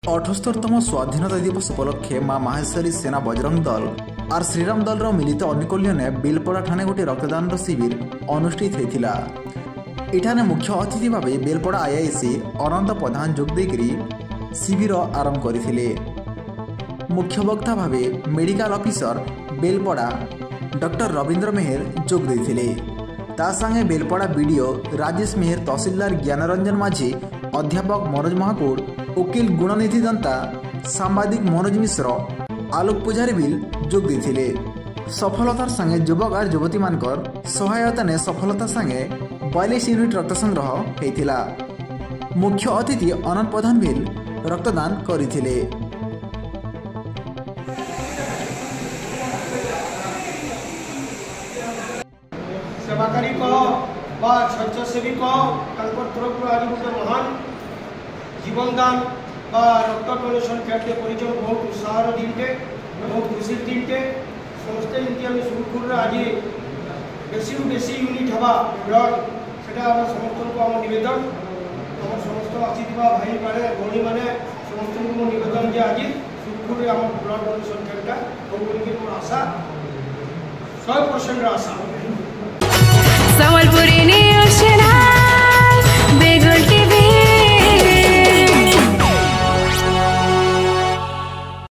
78तम स्वाधीनता दिवस उपलक्षे माँ माहेश्वरी सेना बजरंग दल और श्रीराम दल मिलित अनुकूल्यने बेलपड़ा ठाणे गोटे रक्तदान शिविर अनुष्ठित होता। इठाने मुख्य अतिथि भाव बेलपड़ा आईआईसी अनंत प्रधान जोगदेकरी शिविर आरंभ करथिले। मुख्य वक्ता भाव medical officer Belpada doctor Ravindra Mehar जोग देथिले। ता संगे बेलपड़ा बीडीओ राजेश मेहर, तहसीलदार ज्ञानरंजन माझी, अध्यापक मनोज महाकुड़, वकील गुणनिधि दंता, सांबादिक मनोज मिश्र, आलोक पुजारी भी जोग देथिले। सफलतार संगे युवक और युवती मानकर सहायता ने सफलता संगे 42 यूनिट रक्त संग्रह होइथिला। मुख्य अतिथि अनंत प्रधान भी रक्तदान करथिले। सेवाकारी स्वच्छसेवी तरफ आज गोटे महान जीवनदान रक्त डोनेशन कैंप कर बहुत उत्साह दिनटे, बहुत खुशी दिनटे। समस्ते जमी आम सुरखुर आज बेसी यूनिट हवा ब्लड से समस्त आम नवेदन आम समस्त आसीथिबा भाई माने भौणी माने समस्त मो नवेदन जे आज सुरखुर आम ब्लड डोनेशन कैंपटा हो आशा 100% आशा।